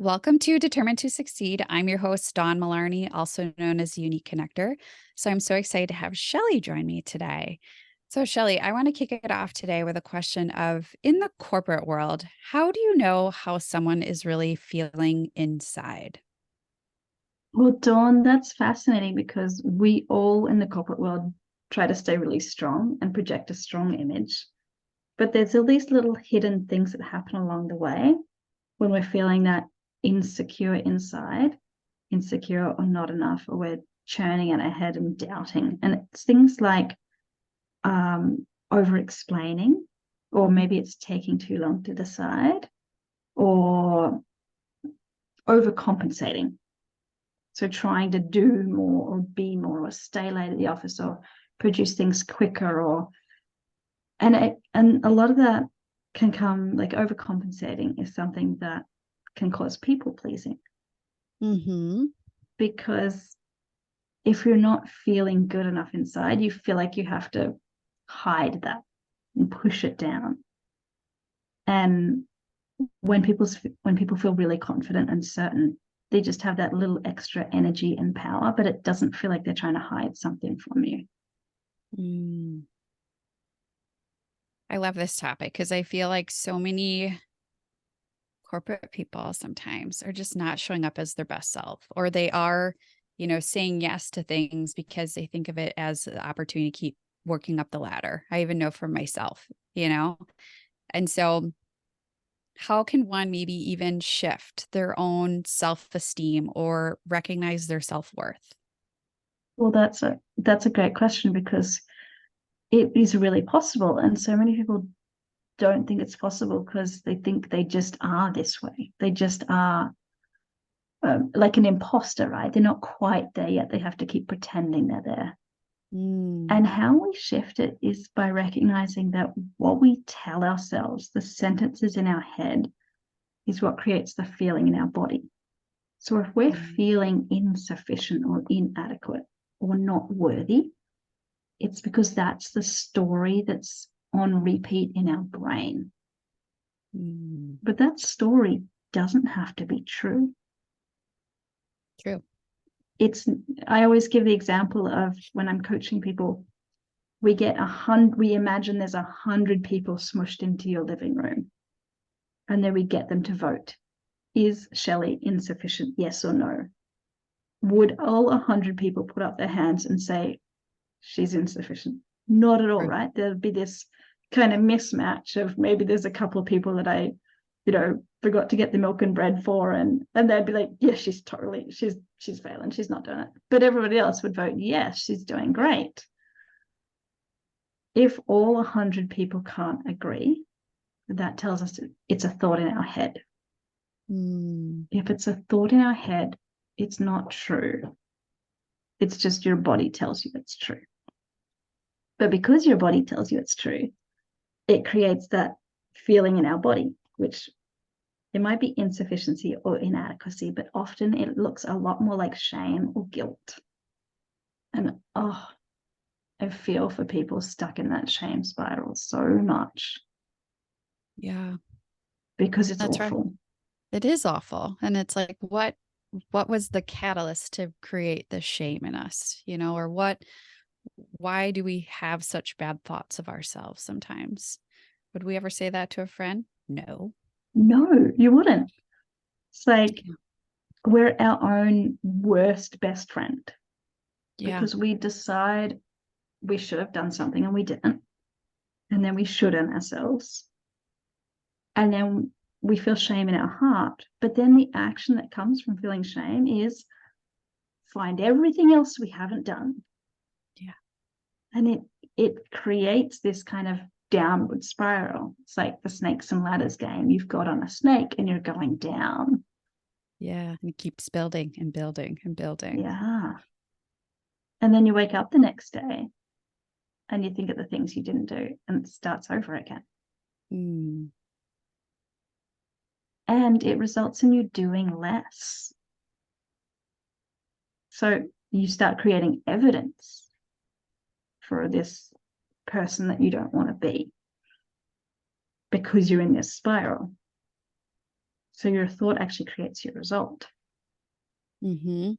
Welcome to Determined to Succeed. I'm your host, Dawn Mullarney, also known as Unique Connector. So I'm so excited to have Shelly join me today. So, Shelly, I want to kick it off today with a question of in the corporate world, how do you know how someone is really feeling inside? Well, Dawn, that's fascinating because we all in the corporate world try to stay really strong and project a strong image. But there's all these little hidden things that happen along the way when we're feeling that insecure inside, insecure or not enough, or we're churning in our head and doubting. And it's things like over explaining, or maybe it's taking too long to decide, or overcompensating. So trying to do more or be more or stay late at the office or produce things quicker and a lot of that can come, like overcompensating is something that can cause people pleasing, Mm-hmm. because if you're not feeling good enough inside, you feel like you have to hide that and push it down. And when people feel really confident and certain, they just have that little extra energy and power, but it doesn't feel like they're trying to hide something from you. Mm. I love this topic because I feel like so many corporate people sometimes are just not showing up as their best self, or they are, saying yes to things because they think of it as the opportunity to keep working up the ladder. I even know for myself, you know? And so how can one maybe even shift their own self-esteem or recognize their self-worth? Well, that's a great question, because it is really possible, and so many people don't think it's possible because they think they just are this way. They just are like an imposter, right? They're not quite there yet. They have to keep pretending they're there. Mm, And how we shift it is by recognizing that what we tell ourselves, the sentences in our head, is what creates the feeling in our body. So if we're mm, feeling insufficient or inadequate or not worthy, it's because that's the story that's on repeat in our brain. mm. But that story doesn't have to be true. True. It's I always give the example of when I'm coaching people, we imagine there's 100 people smushed into your living room, and then we get them to vote. Is Shelly insufficient? Yes or no? Would all 100 people put up their hands and say she's insufficient? Not at all, True. right? There'd be this kind of mismatch of maybe there's a couple of people that I, forgot to get the milk and bread for, and they'd be like, yeah, she's failing, she's not doing it. But everybody else would vote, yes, she's doing great. If all 100 people can't agree, that tells us it's a thought in our head. Mm, If it's a thought in our head, it's not true. It's just your body tells you it's true. But because your body tells you it's true, it creates that feeling in our body, which it might be insufficiency or inadequacy, but often it looks a lot more like shame or guilt. And I feel for people stuck in that shame spiral so much, yeah, because it's that's right. awful. It is awful. And it's like, what was the catalyst to create this shame in us, or why do we have such bad thoughts of ourselves sometimes? Would we ever say that to a friend? No. No, you wouldn't. It's like Yeah. we're our own worst best friend, Yeah. because we decide we should have done something and we didn't. And then we shouldn't ourselves. And then we feel shame in our heart. But then the action that comes from feeling shame is find everything else we haven't done. Yeah. And it creates this kind of downward spiral. It's like the snakes and ladders game. You've got on a snake and you're going down. Yeah. And it keeps building and building and building. Yeah. And then you wake up the next day and you think of the things you didn't do, and it starts over again. Mm, And it results in you doing less. So you start creating evidence for this person that you don't want to be, because you're in this spiral. So your thought actually creates your result. Mm-hmm.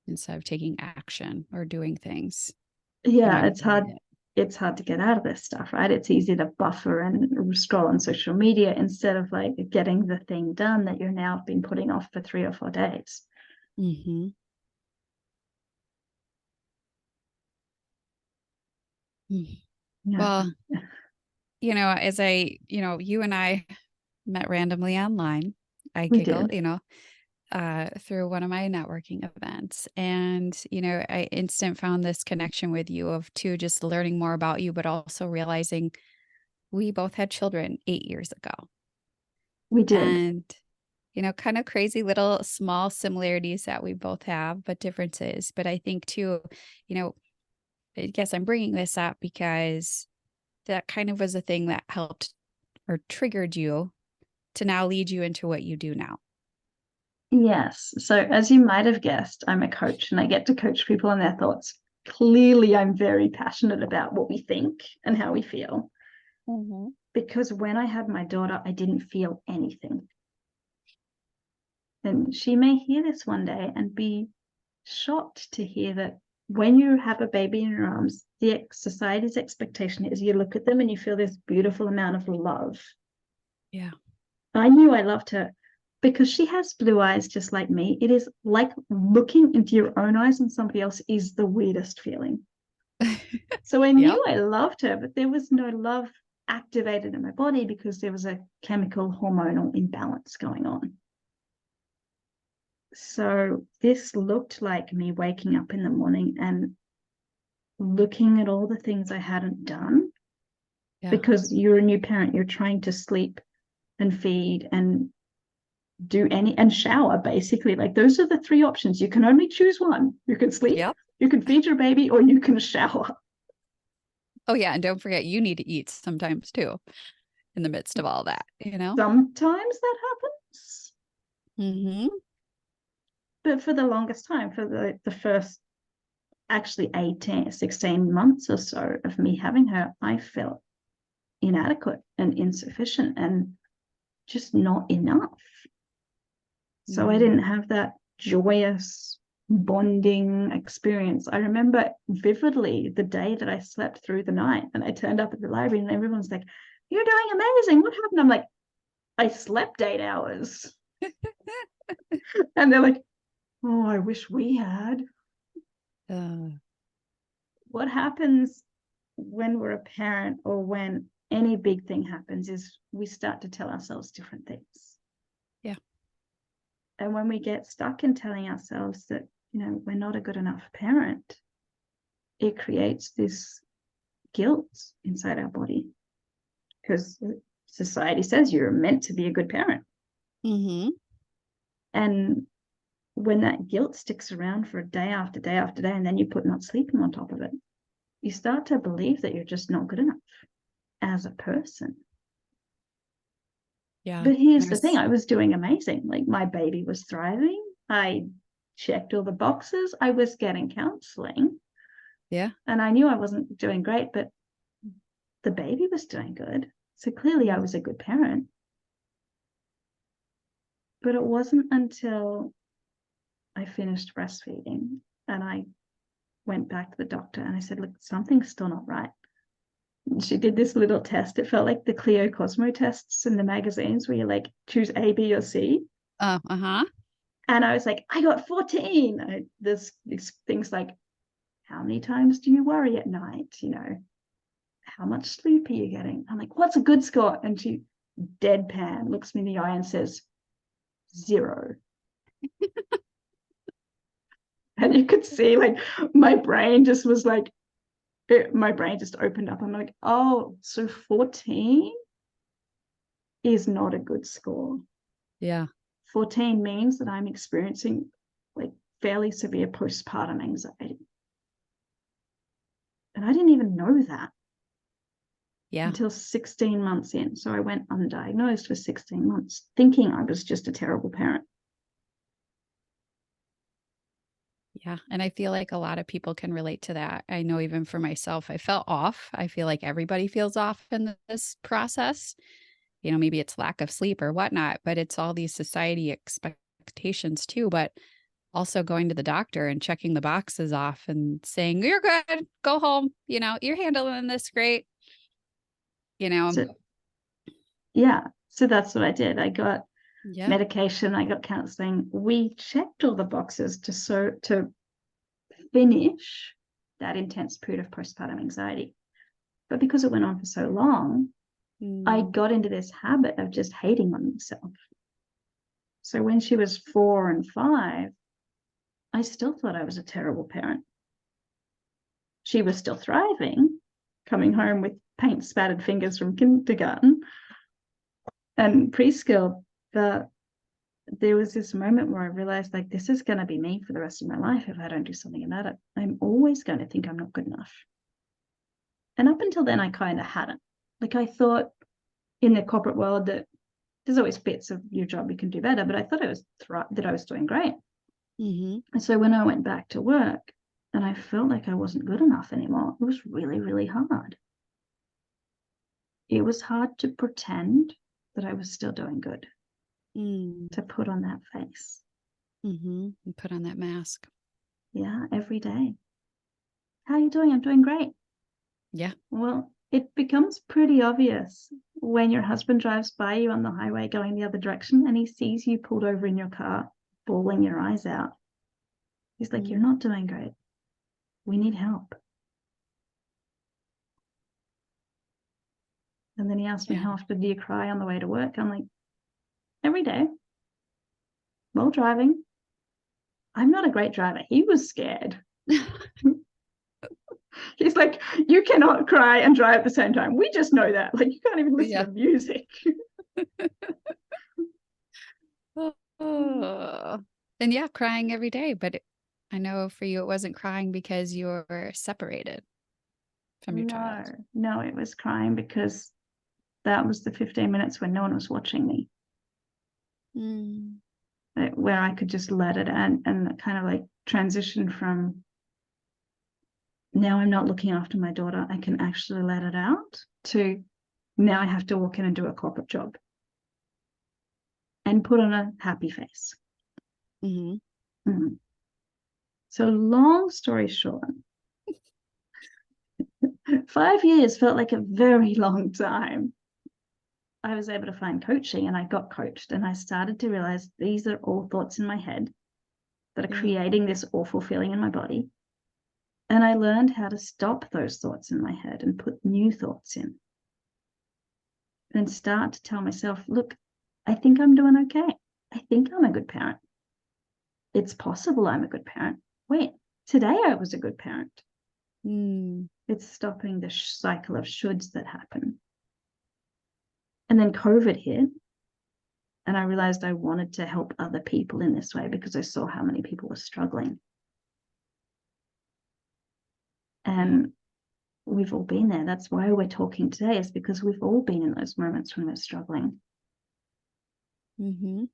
Instead of taking action or doing things. Yeah, it's hard to get out of this stuff, right? It's easy to buffer and scroll on social media instead of like getting the thing done that you're now been putting off for 3 or 4 days. Mm-hmm. Yeah. Well, as you and I met randomly online, I We giggled, did. through one of my networking events. And, I instant found this connection with you of two, just learning more about you, but also realizing we both had children 8 years ago. We did. And, kind of crazy little small similarities that we both have, but differences. But I think too, I guess I'm bringing this up because that kind of was a thing that helped or triggered you to now lead you into what you do now. Yes. So, as you might have guessed, I'm a coach and I get to coach people on their thoughts. Clearly, I'm very passionate about what we think and how we feel. Mm-hmm. Because when I had my daughter, I didn't feel anything. And she may hear this one day and be shocked to hear that when you have a baby in your arms, the society's expectation is you look at them and you feel this beautiful amount of love. Yeah. I knew I loved her because she has blue eyes just like me. It is like looking into your own eyes and somebody else is the weirdest feeling. So I Yep. knew I loved her, but there was no love activated in my body because there was a chemical hormonal imbalance going on. So this looked like me waking up in the morning and looking at all the things I hadn't done. Yeah. Because you're a new parent, you're trying to sleep and feed and do any and shower, basically. Like those are the 3 options. You can only choose one. You can sleep, Yep. you can feed your baby, or you can shower. Oh, yeah. And don't forget, you need to eat sometimes too, in the midst of all that, Sometimes that happens. Mm-hmm. But for the longest time, for the first actually 18, 16 months or so of me having her, I felt inadequate and insufficient and just not enough. So I didn't have that joyous bonding experience. I remember vividly the day that I slept through the night and I turned up at the library and everyone's like, "You're doing amazing. What happened?" I'm like, "I slept 8 hours." And they're like, "Oh, I wish we had." What happens when we're a parent or when any big thing happens is we start to tell ourselves different things. Yeah. And when we get stuck in telling ourselves that, we're not a good enough parent, it creates this guilt inside our body because society says you're meant to be a good parent. Mm-hmm. And when that guilt sticks around for day after day after day, and then you put not sleeping on top of it, you start to believe that you're just not good enough as a person. Yeah. But here's the thing, I was doing amazing. Like my baby was thriving. I checked all the boxes. I was getting counseling. Yeah. And I knew I wasn't doing great, but the baby was doing good. So clearly I was a good parent. But it wasn't until I finished breastfeeding and I went back to the doctor and I said, "Look, something's still not right." And she did this little test. It felt like the Cleo Cosmo tests in the magazines where you like choose A, B, or C. Uh-huh. And I was like, "I got 14. There's things like, how many times do you worry at night? How much sleep are you getting?" I'm like, "What's a good score?" And she deadpan looks me in the eye and says, 0. And you could see like my brain just was like, my brain just opened up. I'm like, "Oh, so 14 is not a good score." Yeah. 14 means that I'm experiencing like fairly severe postpartum anxiety. And I didn't even know that Yeah. until 16 months in. So I went undiagnosed for 16 months, thinking I was just a terrible parent. Yeah. And I feel like a lot of people can relate to that. I know even for myself, I felt off. I feel like everybody feels off in this process. maybe it's lack of sleep or whatnot, but it's all these society expectations too. But also going to the doctor and checking the boxes off and saying, you're good, go home. You're handling this great. So, yeah. So that's what I did. I got Yeah. medication. I got counseling. We checked all the boxes to finish that intense period of postpartum anxiety. But because it went on for so long, I got into this habit of just hating on myself. So when she was 4 and 5, I still thought I was a terrible parent. She was still thriving, coming home with paint spattered fingers from kindergarten and preschool. But there was this moment where I realized, like, this is going to be me for the rest of my life if I don't do something about it. I'm always going to think I'm not good enough. And up until then, I kind of hadn't. Like, I thought in the corporate world that there's always bits of your job you can do better, but I thought that I was doing great. And so when I went back to work and I felt like I wasn't good enough anymore, it was really, really hard. It was hard to pretend that I was still doing good, to put on that face. And put on that mask. Yeah, every day. How are you doing? I'm doing great. Yeah. Well, it becomes pretty obvious when your husband drives by you on the highway going the other direction and he sees you pulled over in your car, bawling your eyes out. He's like, you're not doing great. We need help. And then he asked me, how often do you cry on the way to work? I'm like, every day while driving. I'm not a great driver. He was scared. He's like, you cannot cry and drive at the same time. We just know that. Like, you can't even listen to music. And yeah, crying every day. But I know for you, it wasn't crying because you were separated from your child. No, it was crying because that was the 15 minutes when no one was watching me. Where I could just let it and kind of like transition from, now I'm not looking after my daughter, I can actually let it out, to now I have to walk in and do a corporate job and put on a happy face. So long story short, 5 years felt like a very long time. I was able to find coaching and I got coached and I started to realize these are all thoughts in my head that are creating this awful feeling in my body. And I learned how to stop those thoughts in my head and put new thoughts in. And start to tell myself, look, I think I'm doing okay. I think I'm a good parent. It's possible I'm a good parent. Wait, today I was a good parent. It's stopping the cycle of shoulds that happen. And then COVID hit. And I realized I wanted to help other people in this way because I saw how many people were struggling. And we've all been there. That's why we're talking today, is because we've all been in those moments when we're struggling. And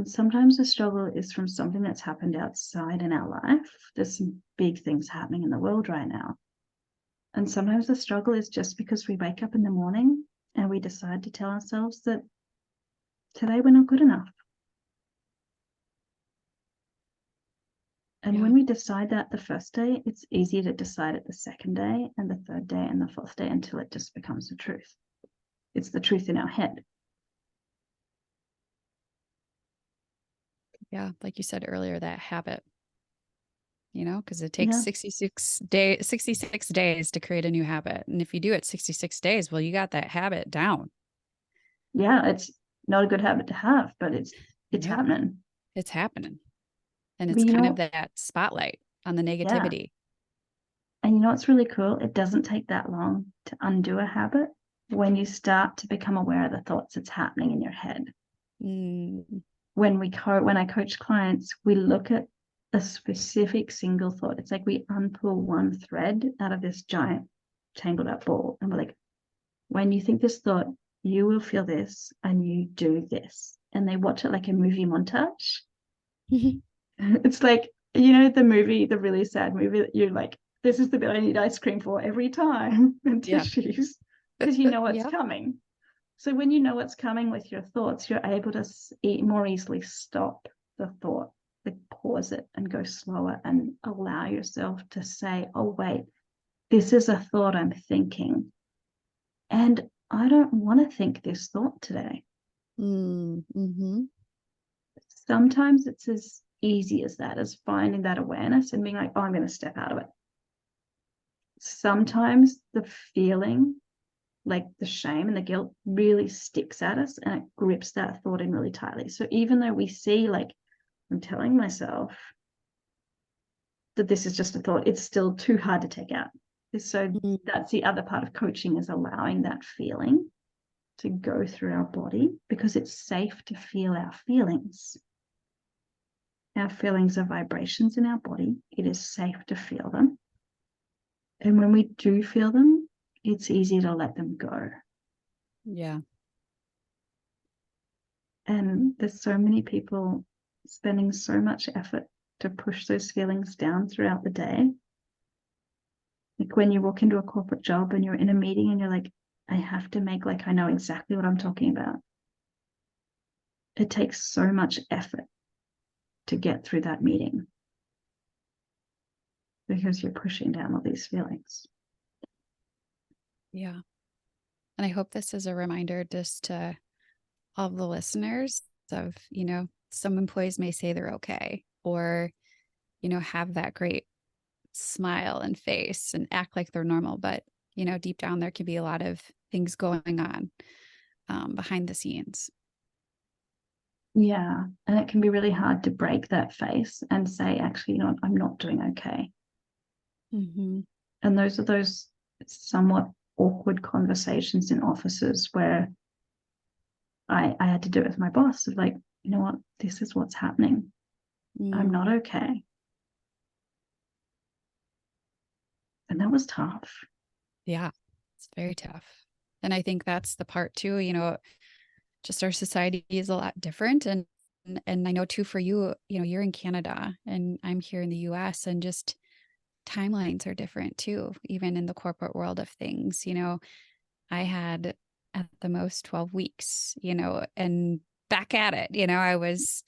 sometimes the struggle is from something that's happened outside in our life. There's some big things happening in the world right now. And sometimes the struggle is just because we wake up in the morning and we decide to tell ourselves that today we're not good enough. And when we decide that the first day, it's easier to decide it the second day and the third day and the fourth day until it just becomes the truth. It's the truth in our head. Yeah, like you said earlier, that habit, because it takes 66 days to create a new habit. And if you do it 66 days, well, you got that habit down. Yeah, it's not a good habit to have, but it's happening. It's happening. And it's kind of that spotlight on the negativity. And you know what's really cool? It doesn't take that long to undo a habit when you start to become aware of the thoughts that's happening in your head. When I coach clients, we look at a specific single thought. It's like we unpull one thread out of this giant tangled up ball. And we're like, when you think this thought, you will feel this and you do this. And they watch it like a movie montage. It's like, the movie, the really sad movie that you're like, this is the bit I need ice cream for every time, and tissues, because you know what's coming. So when you know what's coming with your thoughts, you're able to more easily stop the thought, like pause it and go slower and allow yourself to say, oh, wait, this is a thought I'm thinking. And I don't want to think this thought today. Mm-hmm. Sometimes it's as easy as that, as finding that awareness and being like, oh, I'm going to step out of it. Sometimes the feeling, like the shame and the guilt, really sticks at us and it grips that thought in really tightly. So even though we see, like, I'm telling myself that this is just a thought, it's still too hard to take out. So that's the other part of coaching, is allowing that feeling to go through our body, because it's safe to feel our feelings. Our feelings are vibrations in our body. It is safe to feel them. And when we do feel them, it's easy to let them go. Yeah. And there's so many people spending so much effort to push those feelings down throughout the day. Like when you walk into a corporate job and you're in a meeting and you're like, I have to make like I know exactly what I'm talking about. It takes so much effort to get through that meeting because you're pushing down all these feelings. Yeah. And I hope this is a reminder just to all the listeners of, some employees may say they're okay, or, have that great smile and face and act like they're normal. But, deep down, there could be a lot of things going on behind the scenes. Yeah. And it can be really hard to break that face and say, actually, I'm not doing okay. Mm-hmm. And those are those somewhat awkward conversations in offices where I had to do it with my boss of like, you know what, this is what's happening. I'm not okay. And that was tough. Yeah, it's very tough. And I think that's the part too, just our society is a lot different. And I know too, for you, you're in Canada and I'm here in the US, and just timelines are different too, even in the corporate world of things. I had at the most 12 weeks, and back at it, I was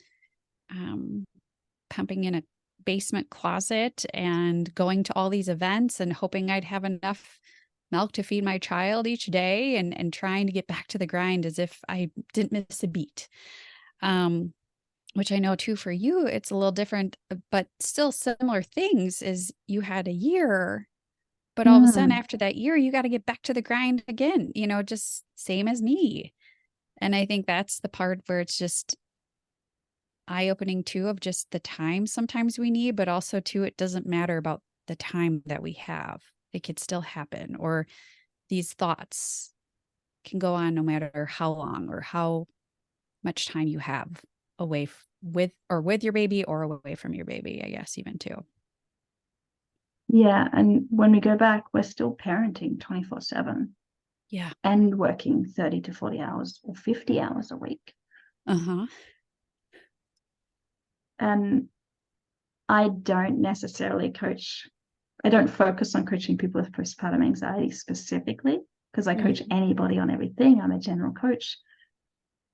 pumping in a basement closet and going to all these events and hoping I'd have enough milk to feed my child each day, and trying to get back to the grind as if I didn't miss a beat. Which I know too, for you, it's a little different, but still similar things. Is you had a year, but all of a sudden after that year, you got to get back to the grind again, just same as me. And I think that's the part where it's just eye-opening too, of just the time sometimes we need, but also too, it doesn't matter about the time that we have. It could still happen, or these thoughts can go on no matter how long or how much time you have away with your baby, or away from your baby, I guess, even too. Yeah. And when we go back, we're still parenting 24/7. Yeah. And working 30 to 40 hours or 50 hours a week. Uh-huh. And I don't necessarily I don't focus on coaching people with postpartum anxiety specifically, because I coach anybody on everything. I'm a general coach.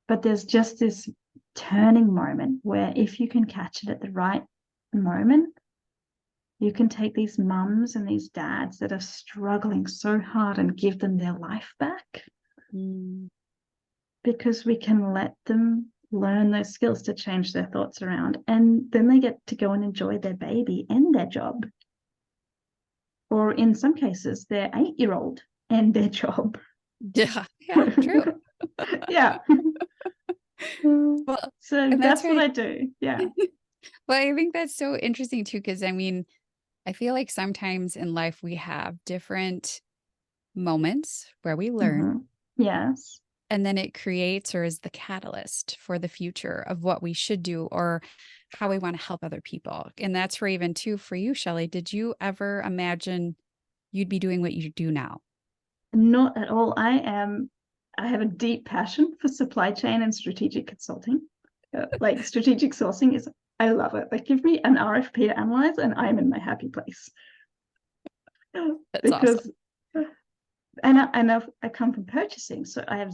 But there's just this turning moment where if you can catch it at the right moment, you can take these mums and these dads that are struggling so hard and give them their life back. Because we can let them learn those skills to change their thoughts around. And then they get to go and enjoy their baby and their job. Or in some cases, their 8-year-old and their job. Yeah, true. Yeah. Well, so that's what I do. Yeah. Well, I think that's so interesting too, because I feel like sometimes in life we have different moments where we learn. Yes. And then it creates, or is the catalyst for the future of what we should do or how we want to help other people. And that's for even too, for you, Shelly, did you ever imagine you'd be doing what you do now? Not at all. I have a deep passion for supply chain and strategic consulting. Like strategic sourcing I love it. Like give me an RFP to analyze and I'm in my happy place. That's Because awesome. I come from purchasing, so I have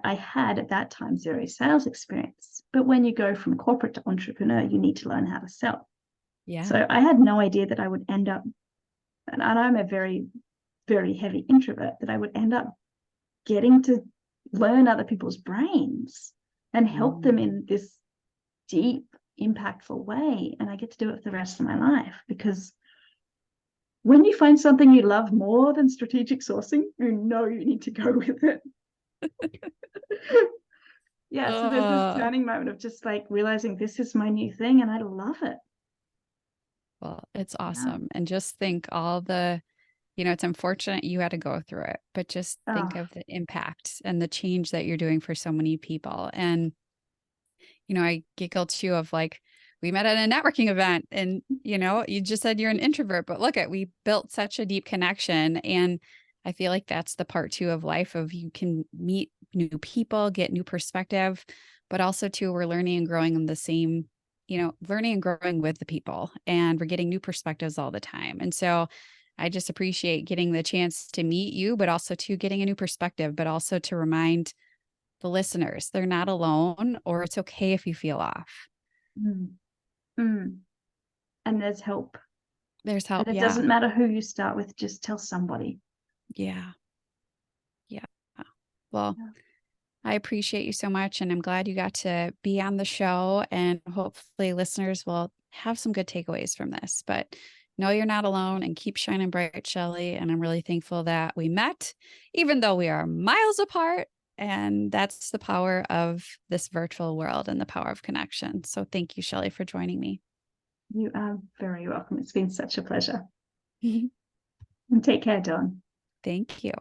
I had at that time zero sales experience. But when you go from corporate to entrepreneur, you need to learn how to sell. Yeah. So I had no idea that I would end up, and I'm a very, very heavy introvert, that I would end up getting to learn other people's brains and help them in this deep, impactful way. And I get to do it for the rest of my life, because when you find something you love more than strategic sourcing, you know you need to go with it. Yeah, so there's this turning moment of just like realizing this is my new thing and I love it. Well, it's awesome. And just think all the, it's unfortunate you had to go through it, but just think of the impact and the change that you're doing for so many people. And, I giggle too of like, we met at a networking event and, you just said you're an introvert, but we built such a deep connection. And I feel like that's the part too of life of you can meet new people, get new perspective, but also too, we're learning and growing in the same, learning and growing with the people, and we're getting new perspectives all the time. And so I just appreciate getting the chance to meet you, but also to getting a new perspective, but also to remind the listeners they're not alone, or it's okay if you feel off. And there's help. There's help. And it doesn't matter who you start with, just tell somebody. Yeah. Well, I appreciate you so much, and I'm glad you got to be on the show, and hopefully listeners will have some good takeaways from this. But know you're not alone, and keep shining bright, Shelly. And I'm really thankful that we met, even though we are miles apart. And that's the power of this virtual world and the power of connection. So thank you, Shelly, for joining me. You are very welcome. It's been such a pleasure. And take care, Dawn. Thank you.